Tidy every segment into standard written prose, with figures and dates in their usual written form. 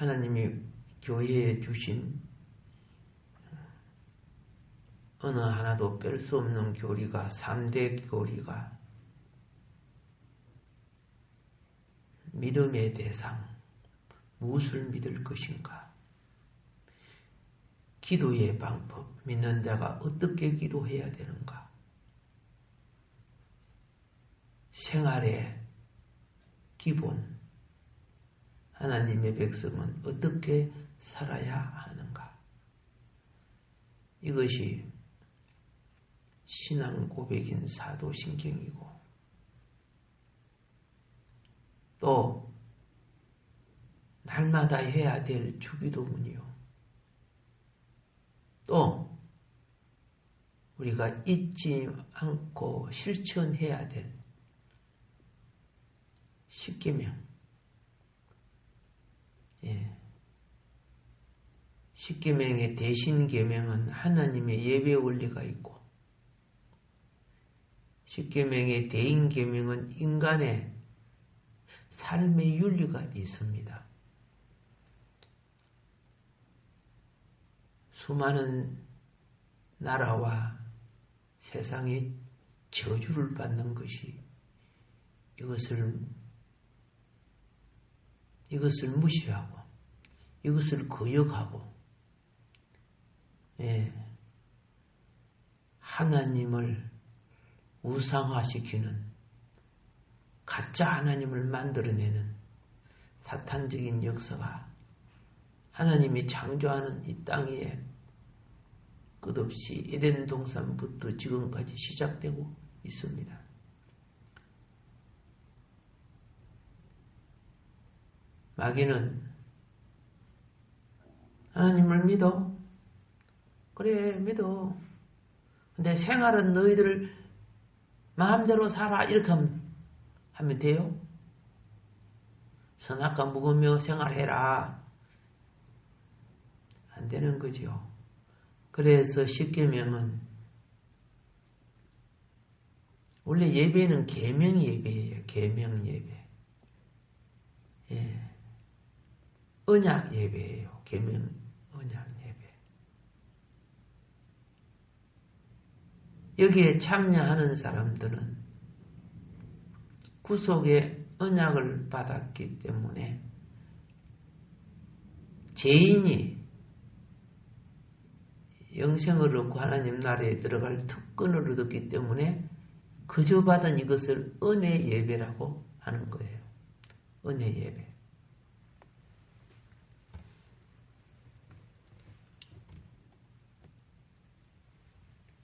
하나님이 교회에 주신 어느 하나도 뺄 수 없는 교리가 3대 교리가 믿음의 대상, 무엇을 믿을 것인가? 기도의 방법, 믿는 자가 어떻게 기도해야 되는가? 생활의 기본, 하나님의 백성은 어떻게 살아야 하는가? 이것이 신앙 고백인 사도신경이고 또 날마다 해야 될 주기도문이요. 또 우리가 잊지 않고 실천해야 될 십계명. 십계명의 대신 계명은 하나님의 예배 원리가 있고 십계명의 대인 계명은 인간의 삶의 윤리가 있습니다. 수많은 나라와 세상의 저주를 받는 것이 이것을 무시하고 이것을 거역하고 하나님을 우상화시키는 가짜 하나님을 만들어내는 사탄적인 역사가 하나님이 창조하는 이 땅에 끝없이 에덴 동산부터 지금까지 시작되고 있습니다. 마귀는 하나님을 믿어. 그래, 믿어. 근데 생활은 너희들 마음대로 살아. 이렇게 하면 돼요? 선악과 먹으며 생활해라. 안 되는 거죠. 그래서 십계명은 원래 예배는 계명 예배예요. 계명 예배. 언약 예배예요. 계명 언약 예배. 여기에 참여하는 사람들은 구속의 언약을 받았기 때문에 죄인이 영생을 얻고 하나님 나라에 들어갈 특권을 얻었기 때문에 그저 받은 이것을 은혜 예배라고 하는 거예요. 은혜 예배.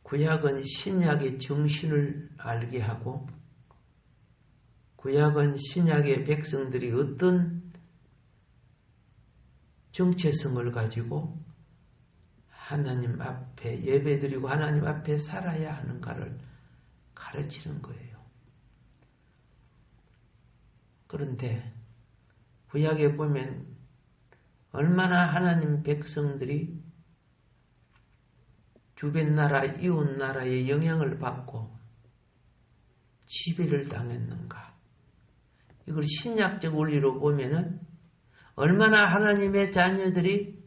구약은 신약의 정신을 알게 하고 구약은 신약의 백성들이 어떤 정체성을 가지고 하나님 앞에 예배드리고 하나님 앞에 살아야 하는가를 가르치는 거예요. 그런데 구약에 보면 얼마나 하나님 백성들이 주변 나라, 이웃 나라의 영향을 받고 지배를 당했는가. 이걸 신약적 원리로 보면은 얼마나 하나님의 자녀들이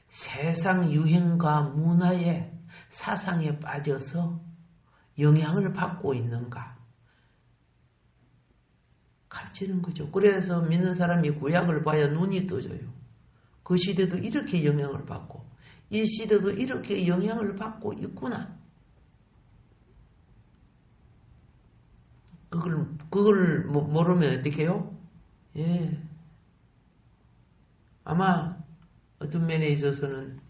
세상 유행과 문화의 사상에 빠져서 영향을 받고 있는가 가르치는 거죠. 그래서 믿는 사람이 구약을 봐야 눈이 떠져요. 그 시대도 이렇게 영향을 받고 이 시대도 이렇게 영향을 받고 있구나. 그걸 모르면 어떻게 해요? 아마 어떤 면에 있어서는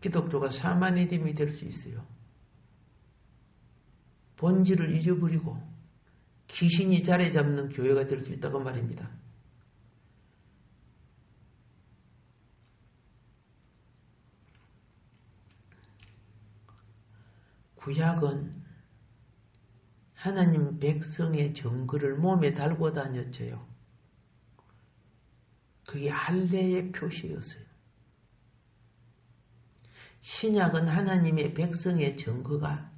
기독교가 샤머니즘이 될 수 있어요. 본질을 잊어버리고 귀신이 자리 잡는 교회가 될 수 있다고 말입니다. 구약은 하나님 백성의 증거를 몸에 달고 다녔어요. 그게 할례의 표시였어요. 신약은 하나님의 백성의 증거가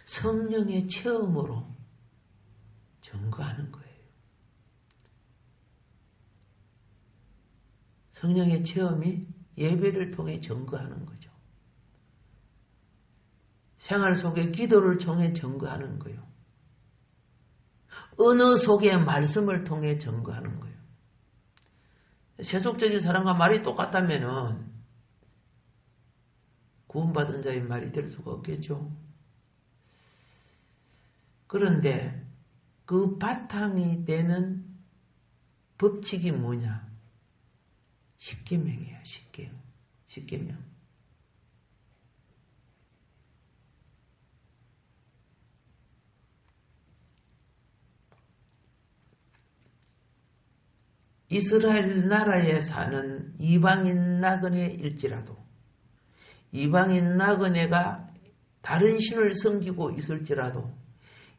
성령의 체험으로 증거하는 거예요. 성령의 체험이 예배를 통해 증거하는 거죠. 생활 속에 기도를 통해 증거하는 거예요. 언어 속의 말씀을 통해 증거하는 거예요. 세속적인 사람과 말이 똑같다면은 구원받은 자의 말이 될 수가 없겠죠. 그런데 그 바탕이 되는 법칙이 뭐냐? 십계명이에요. 십계명. 이스라엘 나라에 사는 이방인 나그네일지라도 이방인 나그네가 다른 신을 섬기고 있을지라도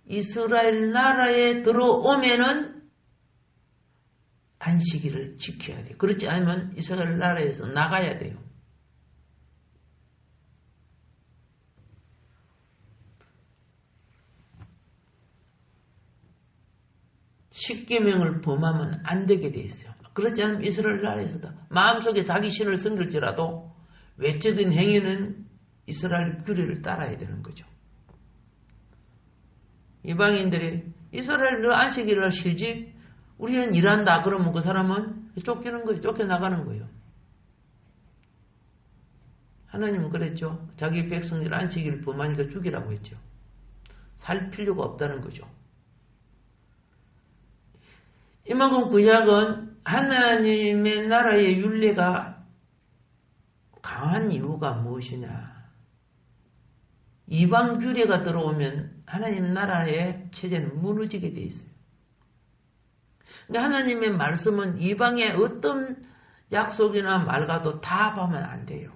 이스라엘 나라에 들어오면은 안식일을 지켜야 돼요. 그렇지 않으면 이스라엘 나라에서 나가야 돼요. 십계명을 범하면 안 되게 돼 있어요. 그렇지 않으면 이스라엘 나라에서도 마음속에 자기 신을 섬길지라도 외적인 행위는 이스라엘 규례를 따라야 되는 거죠. 이방인들이 이스라엘 너 안식일을 쉬지? 우리는 일한다. 그러면 그 사람은 쫓기는 거예요. 쫓겨나가는 거예요. 하나님은 그랬죠. 자기 백성들 안식일을 범하니까 죽이라고 했죠. 살 필요가 없다는 거죠. 이만큼 구약은 하나님의 나라의 율례가 강한 이유가 무엇이냐? 이방 규례가 들어오면 하나님 나라의 체제는 무너지게 돼 있어요. 근데 하나님의 말씀은 이방의 어떤 약속이나 말과도 타협하면 안 돼요.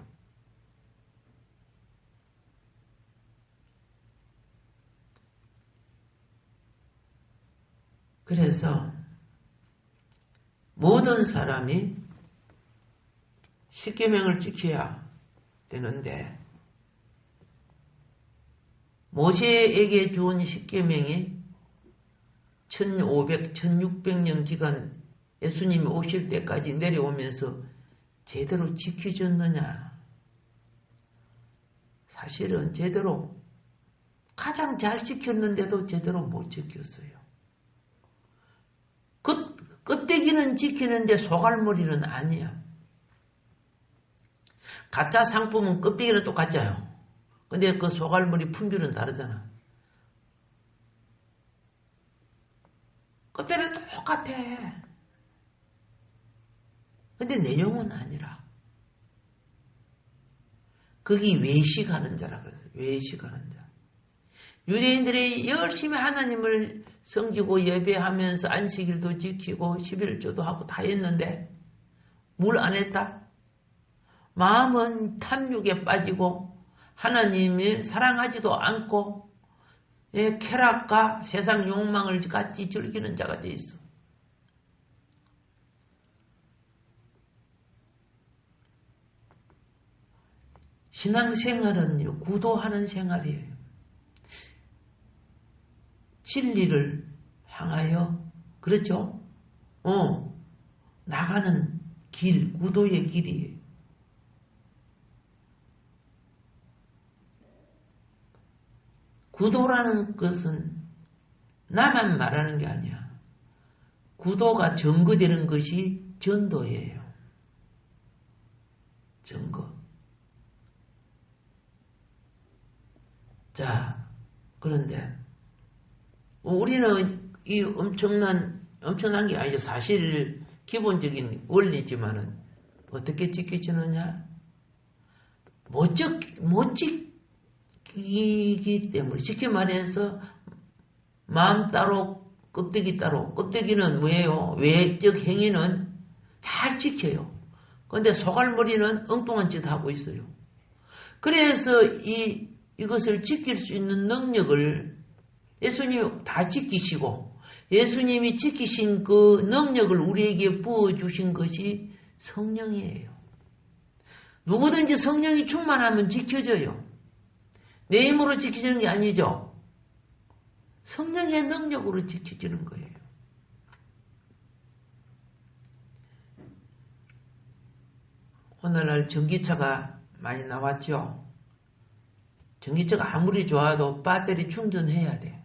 그래서 모든 사람이 십계명을 지켜야 되는데 모세에게 주은 십계명이 1500, 1600년 기간 예수님이 오실 때까지 내려오면서 제대로 지켜졌느냐? 사실은 제대로 가장 잘 지켰는데도 제대로 못 지켰어요. 껍데기는 지키는데 소갈머리는 아니야. 가짜 상품은 껍데기는 똑같아요. 근데 그 소갈머리 품질은 다르잖아. 껍데기는 똑같아. 근데 내용은 아니라. 거기 외식하는 자라 그랬어요. 외식하는 자. 유대인들이 열심히 하나님을 섬기고 예배하면서 안식일도 지키고 11조도 하고 다 했는데 뭘 안 했다? 마음은 탐욕에 빠지고 하나님을 사랑하지도 않고 쾌락과 세상 욕망을 같이 즐기는 자가 돼 있어. 신앙생활은요, 구도하는 생활이에요. 진리를 향하여, 그렇죠? 나가는 길, 구도의 길이에요. 구도라는 것은 나만 말하는 게 아니야. 구도가 증거되는 것이 전도예요. 증거. 자, 그런데 우리는 이 엄청난 게 아니죠. 사실 기본적인 원리지만은 어떻게 지켜지느냐? 못 지키기 때문에, 쉽게 말해서 마음 따로 껍데기 따로. 껍데기는 뭐예요? 외적 행위는 잘 지켜요. 그런데 소갈머리는 엉뚱한 짓 하고 있어요. 그래서 이것을 지킬 수 있는 능력을 예수님이 다 지키시고 예수님이 지키신 그 능력을 우리에게 부어주신 것이 성령이에요. 누구든지 성령이 충만하면 지켜져요. 내 힘으로 지켜지는 게 아니죠. 성령의 능력으로 지켜지는 거예요. 오늘날 전기차가 많이 나왔죠. 전기차가 아무리 좋아도 배터리 충전해야 돼.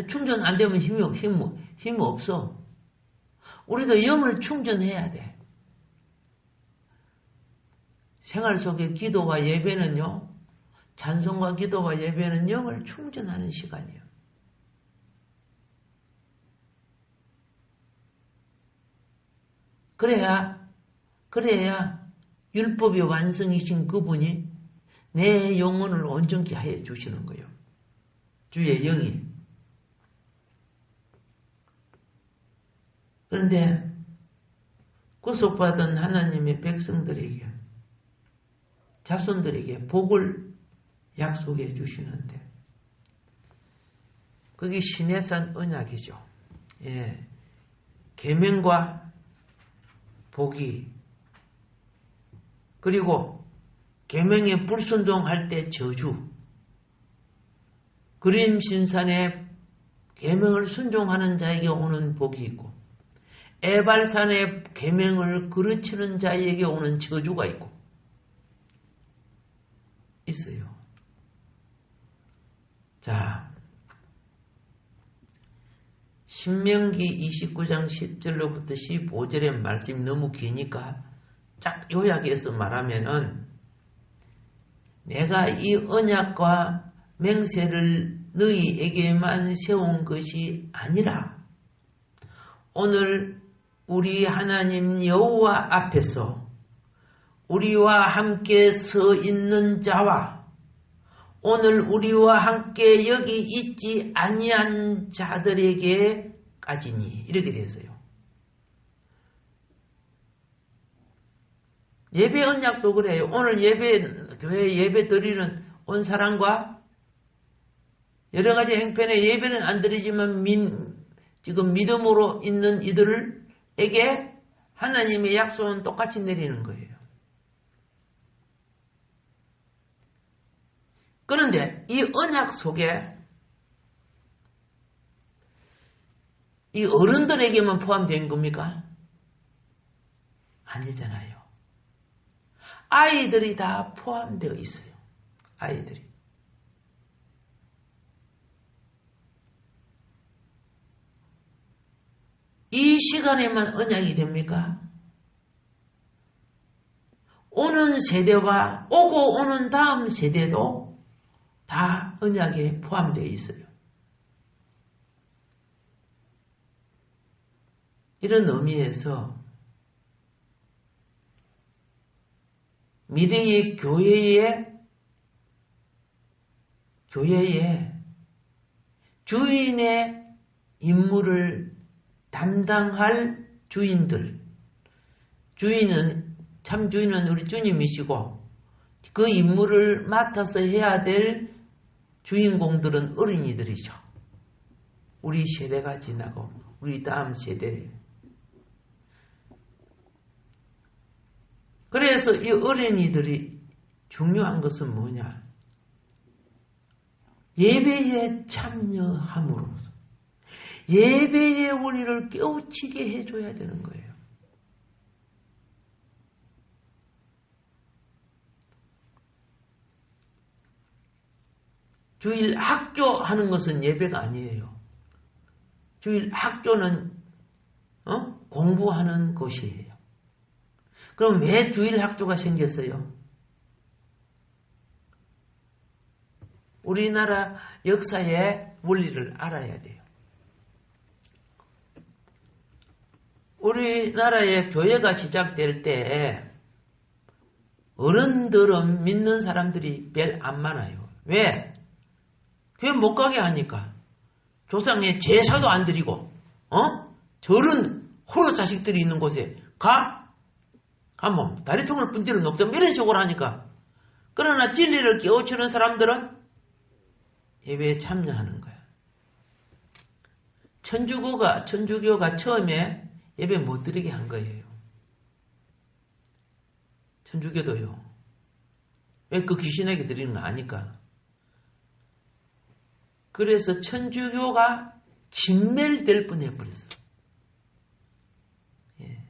충전 안 되면 힘이 없어. 우리도 영을 충전해야 돼. 생활 속의 기도와 예배는요, 찬송과 기도와 예배는 영을 충전하는 시간이에요. 그래야 율법의 완성이신 그분이 내 영혼을 온전케 하여 주시는 거예요. 주의 영이. 그런데 구속받은 하나님의 백성들에게, 자손들에게 복을 약속해 주시는데, 그게 시내산 언약이죠. 예. 계명과 복이, 그리고 계명에 불순종할 때 저주, 그림신산에 계명을 순종하는 자에게 오는 복이 있고, 에발산의 계명을 그르치는 자에게 오는 저주가 있어요. 자, 신명기 29장 10절로부터 15절의 말씀이 너무 기니까 쫙 요약해서 말하면은, 내가 이 언약과 맹세를 너희에게만 세운 것이 아니라 오늘 우리 하나님 여호와 앞에서 우리와 함께 서 있는 자와 오늘 우리와 함께 여기 있지 아니한 자들에게까지니, 이렇게 되어서요. 예배 언약도 그래요. 오늘 교회 예배 드리는 온 사람과 여러 가지 행편에 예배는 안 드리지만 지금 믿음으로 있는 이들에게 하나님의 약속은 똑같이 내리는 거예요. 그런데 이 언약 속에 이 어른들에게만 포함된 겁니까? 아니잖아요. 아이들이 다 포함되어 있어요. 아이들이. 이 시간에만 언약이 됩니까? 오는 세대와 오고 오는 다음 세대도 다 언약에 포함되어 있어요. 이런 의미에서 미래의 교회의 주인의 임무를 담당할 주인들, 참 주인은 우리 주님이시고 그 임무를 맡아서 해야 될 주인공들은 어린이들이죠. 우리 세대가 지나고 우리 다음 세대. 그래서 이 어린이들이 중요한 것은 뭐냐? 예배에 참여함으로써 예배의 우리를 깨우치게 해줘야 되는 거예요. 주일 학교하는 것은 예배가 아니에요. 주일 학교는 공부하는 곳이에요. 그럼 왜 주일 학교가 생겼어요? 우리나라 역사의 원리를 알아야 돼요. 우리나라의 교회가 시작될 때 어른들은 믿는 사람들이 별 안 많아요. 왜? 교회 못 가게 하니까. 조상의 제사도 안 드리고 저런 호로 자식들이 있는 곳에 가면 다리통을 분지를 놓든 이런 식으로 하니까. 그러나 진리를 깨우치는 사람들은 예배에 참여하는 거야. 천주교가 처음에 예배 못 드리게 한 거예요. 천주교도요. 왜? 그 귀신에게 드리는 거 아니까. 그래서 천주교가 진멸될 뻔해버렸어. 예.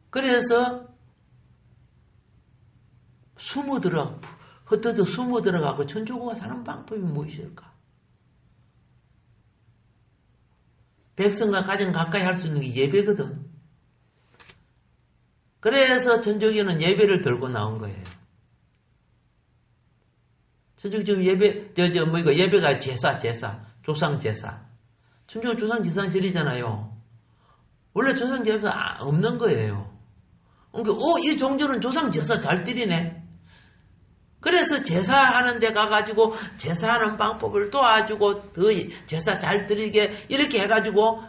그래서 흩어져 숨어 들어가고 천주교가 사는 방법이 무엇일까? 백성과 가장 가까이 할 수 있는 게 예배거든. 그래서 천주교는 예배를 들고 나온 거예요. 천주교 지금 예배가 제사, 조상 제사. 천주교 조상 제사 지리잖아요. 원래 조상 제사가 없는 거예요. 그러니까, 이 종교는 조상 제사 잘 드리네. 그래서 제사하는 데 가가지고 제사하는 방법을 도와주고 더 제사 잘 드리게 이렇게 해가지고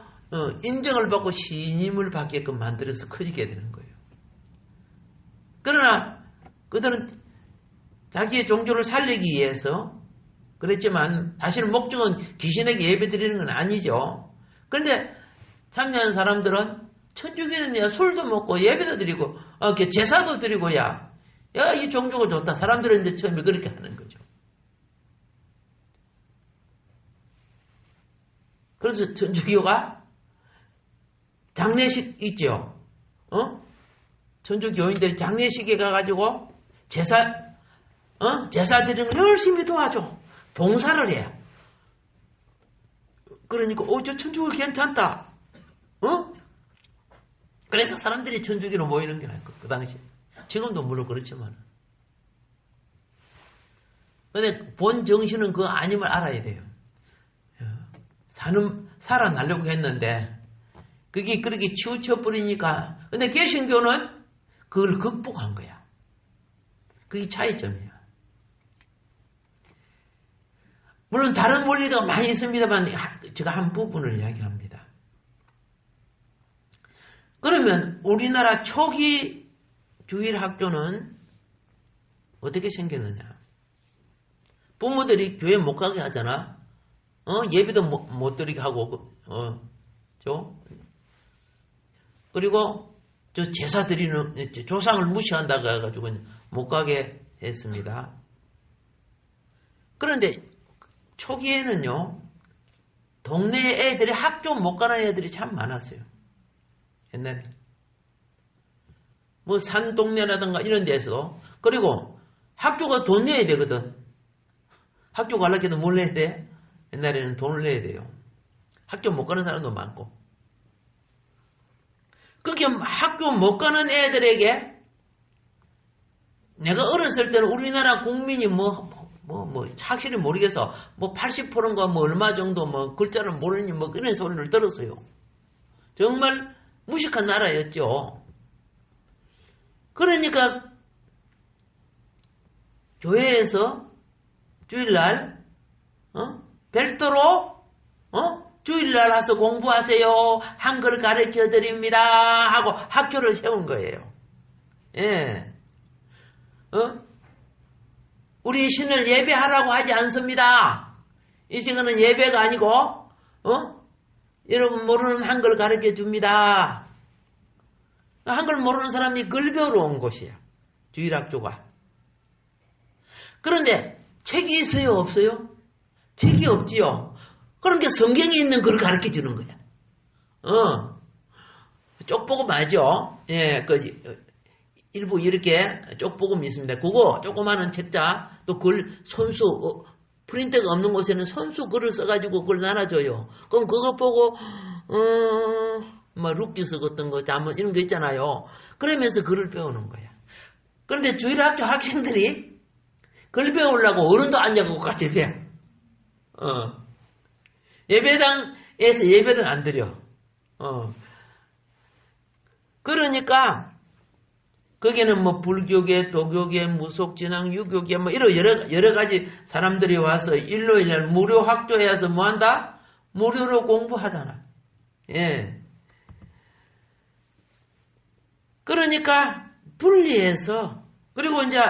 인정을 받고 신임을 받게끔 만들어서 커지게 되는 거예요. 그러나 그들은 자기의 종교를 살리기 위해서 그랬지만 사실 목적은 귀신에게 예배 드리는 건 아니죠. 그런데 참여한 사람들은 천주교는 술도 먹고 예배도 드리고 제사도 드리고 이 종교가 좋다. 사람들은 이제 처음에 그렇게 하는 거죠. 그래서 천주교가 장례식 있죠. 천주교인들이 장례식에 가가지고 제사 드리는 걸 열심히 도와줘. 봉사를 해. 그러니까 저 천주교 괜찮다. 그래서 사람들이 천주교로 모이는 게 나을 거예요. 그 당시. 지금도 물론 그렇지만. 근데 본 정신은 그거 아님을 알아야 돼요. 살아나려고 했는데, 그게 그렇게 치우쳐버리니까. 근데 개신교는 그걸 극복한 거야. 그게 차이점이야. 물론 다른 원리가 많이 있습니다만, 제가 한 부분을 이야기합니다. 그러면 우리나라 초기 주일학교는 어떻게 생겼느냐? 부모들이 교회 못 가게 하잖아. 예배도 못 드리게 하고, 그리고 제사 드리는 조상을 무시한다고 해가지고 못 가게 했습니다. 그런데 초기에는요, 동네 애들이 학교 못 가는 애들이 참 많았어요. 옛날에. 산 동네라든가 이런 데서. 그리고 학교가 돈 내야 되거든. 학교 가려고 해도 뭘 내야 돼? 옛날에는 돈을 내야 돼요. 학교 못 가는 사람도 많고. 그게 학교 못 가는 애들에게 내가 어렸을 때는 우리나라 국민이 확실히 모르겠어. 80%인가 얼마 정도 글자를 모르니 그런 소리를 들었어요. 정말 무식한 나라였죠. 그러니까 교회에서 주일날 별도로 주일날 와서 공부하세요. 한글 가르쳐 드립니다. 하고 학교를 세운 거예요. 예. 우리 신을 예배하라고 하지 않습니다. 이 시간은 예배가 아니고 여러분 모르는 한글 가르쳐 줍니다. 한글 모르는 사람이 글 배우러 온 곳이야. 주일학교가. 그런데 책이 있어요? 없어요? 책이 없지요. 그러니까 성경에 있는 걸 가르쳐 주는 거야. 쪽복음 알죠? 예, 일부 이렇게 쪽복음이 있습니다. 그거 조그마한 책자, 또 글 손수, 프린터가 없는 곳에는 손수 글을 써가지고 그걸 나눠줘요. 그럼 그거 보고 룻기스 같은 거, 자문 이런 거 있잖아요. 그러면서 글을 배우는 거야. 그런데 주일학교 학생들이 글 배우려고 어른도 앉아갖고 같이 배워. 예배당에서 예배를 안 드려. 그러니까 거기는 불교계, 도교계, 무속진앙, 유교계 이런 여러 가지 사람들이 와서 일요일날 무료 학교에서 뭐 한다? 무료로 공부하잖아. 예. 그러니까 분리해서, 그리고 이제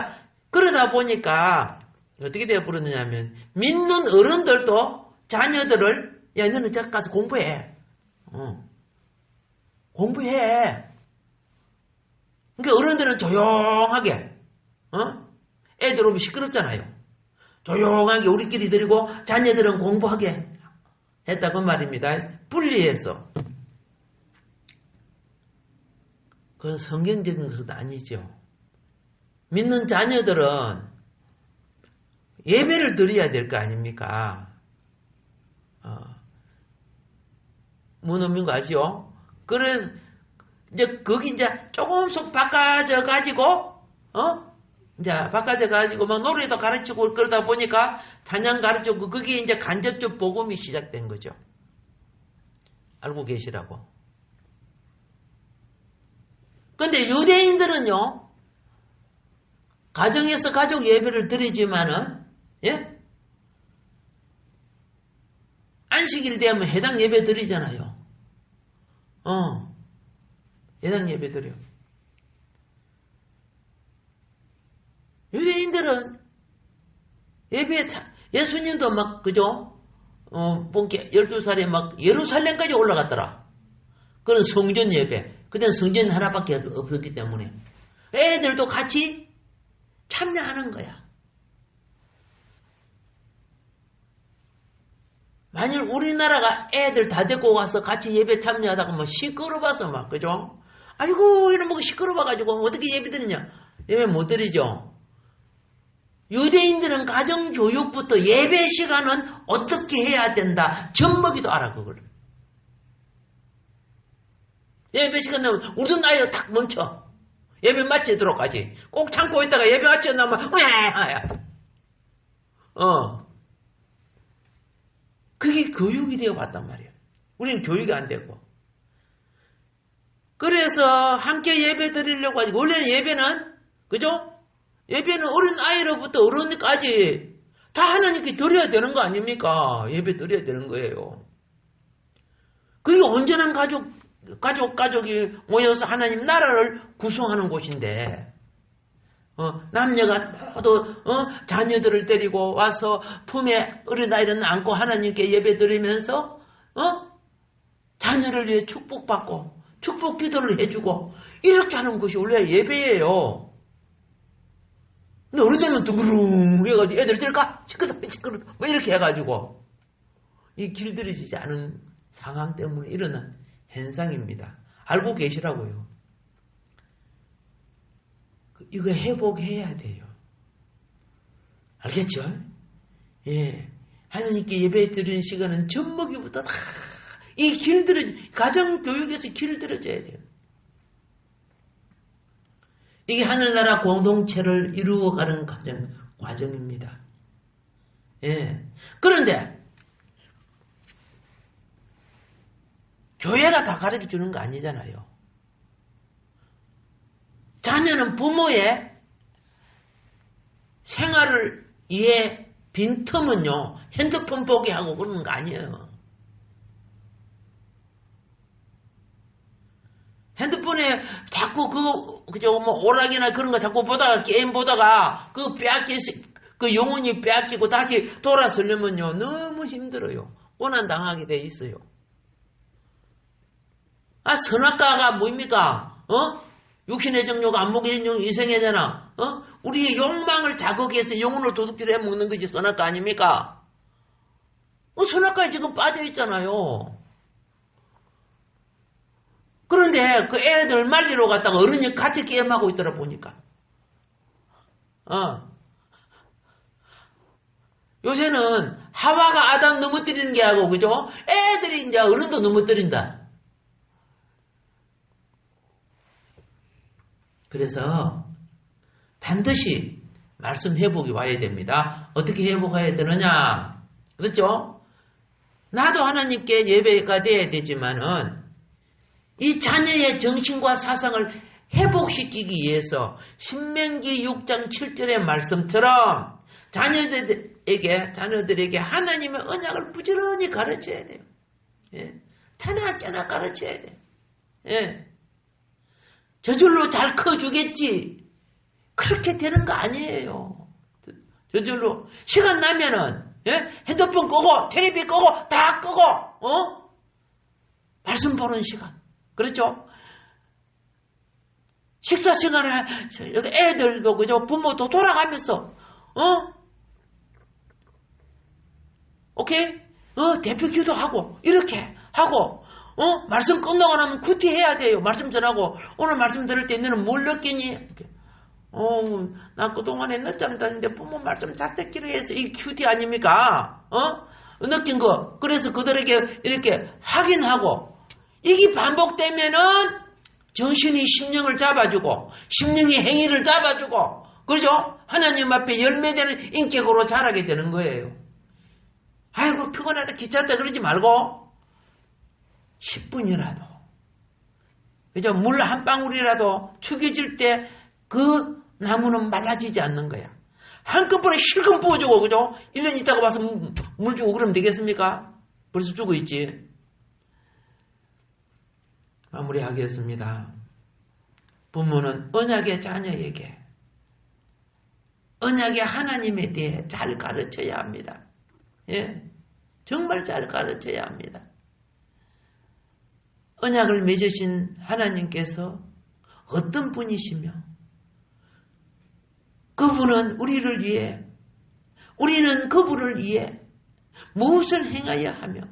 그러다 보니까 어떻게 되어버렸느냐 하면 믿는 어른들도 자녀들을 너는 저기 가서 공부해. 공부해. 그러니까 어른들은 조용하게 애들 오면 시끄럽잖아요. 조용하게 우리끼리 드리고 자녀들은 공부하게 했다고 말입니다. 분리해서. 그건 성경적인 것은 아니죠. 믿는 자녀들은 예배를 드려야 될 거 아닙니까? 뭔 의미인 거 아시죠? 그래서 이제 거기 이제 조금씩 바꿔져 가지고 이제 바꿔져 가지고 막 노래도 가르치고 그러다 보니까 찬양 가르치고 그게 이제 간접적 복음이 시작된 거죠. 알고 계시라고. 근데 유대인들은요, 가정에서 가족 예배를 드리지만은, 예? 안식일 되면 해당 예배 드리잖아요. 해당 예배 드려. 유대인들은 예배, 예수님도 막, 그죠? 본게 12살에 막 예루살렘까지 올라갔더라. 그런 성전 예배. 그때는 성전 하나밖에 없었기 때문에. 애들도 같이 참여하는 거야. 만일 우리나라가 애들 다 데리고 와서 같이 예배 참여하다가 뭐 시끄러워서 막, 그죠? 아이고, 이런 뭐 시끄러워가지고 어떻게 예배 드리냐? 예배 못 드리죠? 유대인들은 가정교육부터 예배 시간은 어떻게 해야 된다. 젖먹이도 알아, 그걸. 예배 시간 되면 우리도 나이가 딱 멈춰. 예배 마치도록 하지. 꼭 참고 있다가 예배 마치고 나면 그게 교육이 되어 왔단 말이에요. 우리는 교육이 안 되고. 그래서 함께 예배 드리려고 하지. 원래는 예배는, 그죠? 예배는 어린 아이로부터 어른까지 다 하나님께 드려야 되는 거 아닙니까? 예배 드려야 되는 거예요. 그게 온전한 가족이 모여서 하나님 나라를 구성하는 곳인데, 남녀가 모두, 자녀들을 데리고 와서 품에 어린아이를 안고 하나님께 예배 드리면서, 자녀를 위해 축복받고, 축복 기도를 해주고, 이렇게 하는 것이 원래 예배예요. 근데 어른들은 둥그릉 해가지고 애들 들까? 시끄러, 뭐 이렇게 해가지고, 이 길들여지지 않은 상황 때문에 일어난 현상입니다. 알고 계시라고요. 이거 회복해야 돼요. 알겠죠? 예. 하나님께 예배 드리는 시간은 젖먹이부터 다 이 가정교육에서 길들여져야 돼요. 이게 하늘나라 공동체를 이루어가는 과정입니다. 예. 그런데, 교회가 다 가르쳐 주는 거 아니잖아요. 자녀는 부모의 생활을 위해 빈틈은요, 핸드폰 보게 하고 그러는 거 아니에요. 핸드폰에 자꾸 그죠, 뭐, 오락이나 그런 거 자꾸 보다가, 게임 보다가, 그 영혼이 빼앗기고 다시 돌아서려면요, 너무 힘들어요. 고난당하게 돼 있어요. 선악과가 뭡니까? 육신의 정욕, 안목의 정욕, 이생애잖아. 우리의 욕망을 자극해서 영혼을 도둑질을 해먹는 것이 선악과 아닙니까? 선악과에 지금 빠져있잖아요. 그런데 그 애들 말리러 갔다가 어른이 같이 게임하고 있더라 보니까. 요새는 하와가 아담 넘어뜨리는 게 아니고, 그죠? 애들이 이제 어른도 넘어뜨린다. 그래서 반드시 말씀 회복이 와야 됩니다. 어떻게 회복해야 되느냐? 그렇죠? 나도 하나님께 예배가 돼야 되지만은 이 자녀의 정신과 사상을 회복시키기 위해서 신명기 6장 7절의 말씀처럼 자녀들에게 하나님의 언약을 부지런히 가르쳐야 돼요. 예. 자나깨나 가르쳐야 돼요. 예. 저절로 잘 커주겠지. 그렇게 되는 거 아니에요. 저절로. 시간 나면은, 예? 핸드폰 끄고, 텔레비 끄고, 다 끄고, 말씀 보는 시간. 그렇죠? 식사 시간에 애들도 그죠? 부모도 돌아가면서 오케이? 대표 기도하고 이렇게 하고 말씀 끝나고 나면 큐티 해야 돼요. 말씀 전하고 오늘 말씀 들을 때 너는 뭘 느끼니? 나 그동안에 늦잠 잤는데 부모 말씀 잘 듣기로 해서 이 큐티 아닙니까? 느낀 거. 그래서 그들에게 이렇게 확인하고 이게 반복되면은 정신이 심령을 잡아주고 심령이 행위를 잡아주고 그죠? 하나님 앞에 열매되는 인격으로 자라게 되는 거예요. 아이고 피곤하다 귀찮다 그러지 말고 10분이라도 그죠? 물 한 방울이라도 축여질 때 그 나무는 말라지지 않는 거야. 한꺼번에 실컷 부어주고 그죠? 1년 있다가 와서 물 주고 그러면 되겠습니까? 벌써 주고 있지. 마무리하겠습니다. 부모는 언약의 자녀에게 언약의 하나님에 대해 잘 가르쳐야 합니다. 예, 정말 잘 가르쳐야 합니다. 언약을 맺으신 하나님께서 어떤 분이시며 그분은 우리를 위해 우리는 그분을 위해 무엇을 행하여 하며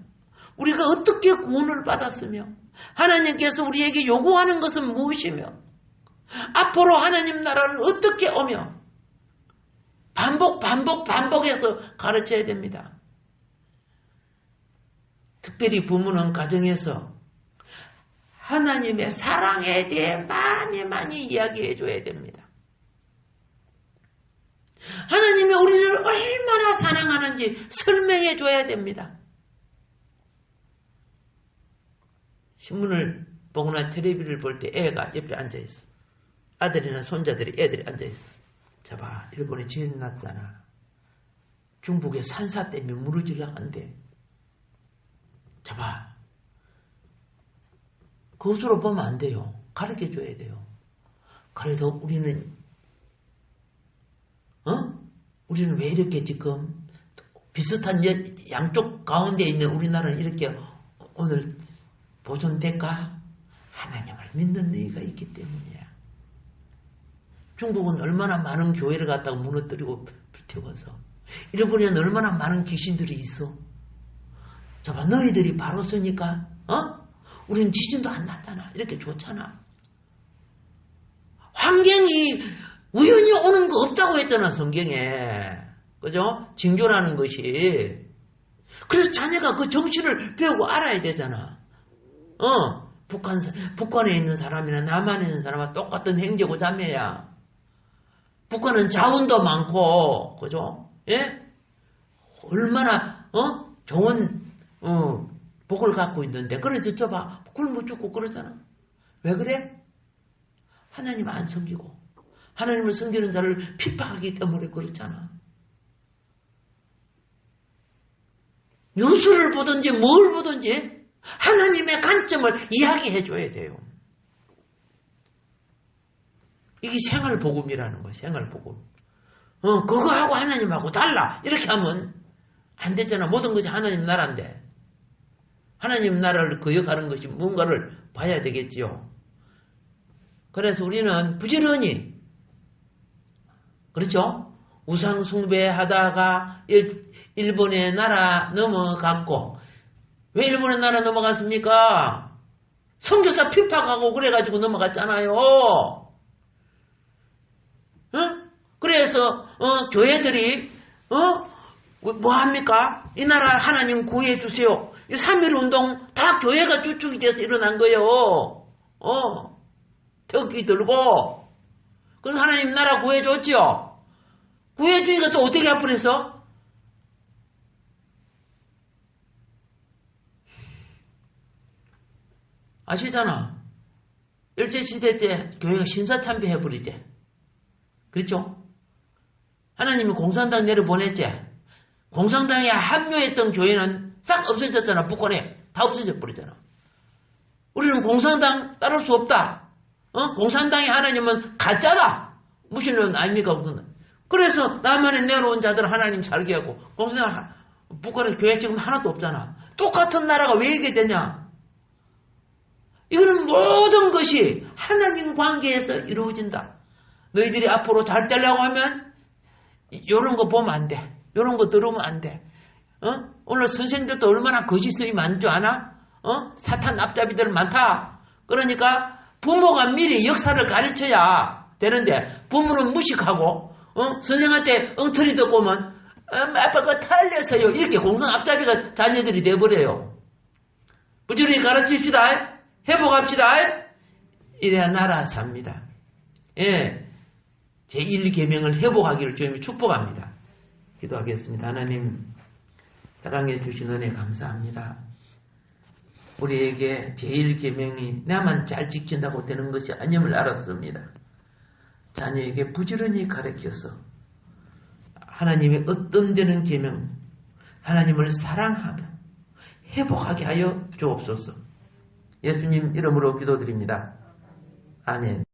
우리가 어떻게 구원을 받았으며 하나님께서 우리에게 요구하는 것은 무엇이며 앞으로 하나님 나라를 어떻게 오며 반복해서 가르쳐야 됩니다. 특별히 부모는 가정에서 하나님의 사랑에 대해 많이 이야기해 줘야 됩니다. 하나님이 우리를 얼마나 사랑하는지 설명해 줘야 됩니다. 신문을 보거나 텔레비를 볼 때 애가 옆에 앉아있어. 아들이나 손자들이 애들이 앉아있어. 저봐 일본에 지진 났잖아. 중국에 산사 때문에 무너지려고 한대. 저봐 그것으로 보면 안 돼요. 가르쳐줘야 돼요. 그래도 우리는 우리는 왜 이렇게 지금 비슷한 양쪽 가운데 있는 우리나라는 이렇게 오늘 보존될까? 하나님을 믿는 너희가 있기 때문이야. 중국은 얼마나 많은 교회를 갖다가 무너뜨리고 불태워서 일본에는 얼마나 많은 귀신들이 있어. 저봐 너희들이 바로 서니까 우리는 지진도 안 났잖아. 이렇게 좋잖아. 환경이 우연히 오는 거 없다고 했잖아 성경에. 그죠? 징조라는 것이. 그래서 자녀가 그 정신을 배우고 알아야 되잖아. 북한에 있는 사람이나 남한에 있는 사람과 똑같은 형제고 자매야. 북한은 자원도 많고, 그죠? 예? 얼마나, 좋은, 복을 갖고 있는데. 그래서 저봐, 굶어 죽고 그러잖아. 왜 그래? 하나님 안 섬기고, 하나님을 섬기는 자를 핍박하기 때문에 그렇잖아. 뉴스를 보든지 뭘 보든지 하나님의 관점을 이야기해 줘야 돼요. 이게 생활복음이라는 거예요. 생활복음. 그거하고 하나님하고 달라. 이렇게 하면 안 되잖아. 모든 것이 하나님 나라인데. 하나님 나라를 거역하는 것이 뭔가를 봐야 되겠지요. 그래서 우리는 부지런히 그렇죠? 우상 숭배하다가 일본의 나라 넘어갔고 왜 일본의 나라 넘어갔습니까? 선교사 핍박하고 그래가지고 넘어갔잖아요. 그래서 교회들이 뭐합니까? 이 나라 하나님 구해주세요. 이 3.1운동 다 교회가 주축이 돼서 일어난 거예요. 벽이 들고 그래서 하나님 나라 구해줬죠. 구해주니까 또 어떻게 앞으로서 아시잖아. 일제시대 때 교회가 신사참배해버리지. 그렇죠? 하나님이 공산당 내려보냈지. 공산당에 합류했던 교회는 싹 없어졌잖아. 북한에 다 없어져 버리잖아. 우리는 공산당 따를 수 없다. 공산당의 하나님은 가짜다. 무신론 아닙니까? 그래서 남한에 내놓은 자들 하나님 살게 하고 공산당 북한에 교회 지금 하나도 없잖아. 똑같은 나라가 왜 이게 되냐? 이거는 모든 것이 하나님 관계에서 이루어진다. 너희들이 앞으로 잘 되려고 하면 이런 거 보면 안 돼. 이런 거 들으면 안 돼. 오늘 선생들도 얼마나 거짓말이 많은 줄 아나? 사탄 앞잡이들 많다. 그러니까 부모가 미리 역사를 가르쳐야 되는데 부모는 무식하고 선생한테 엉터리 듣고 오면 아빠가 탈려서요. 이렇게 공성 앞잡이가 자녀들이 돼버려요. 부지런히 가르칩시다. 회복합시다. 이래야 나라 삽니다. 예, 제1계명을 회복하기를 주님이 축복합니다. 기도하겠습니다. 하나님 사랑해 주신 은혜 감사합니다. 우리에게 제1계명이 나만 잘 지킨다고 되는 것이 아님을 알았습니다. 자녀에게 부지런히 가르쳐서 하나님의 어떤 되는 계명, 하나님을 사랑하며 회복하게 하여 주옵소서. 예수님 이름으로 기도드립니다. 아멘.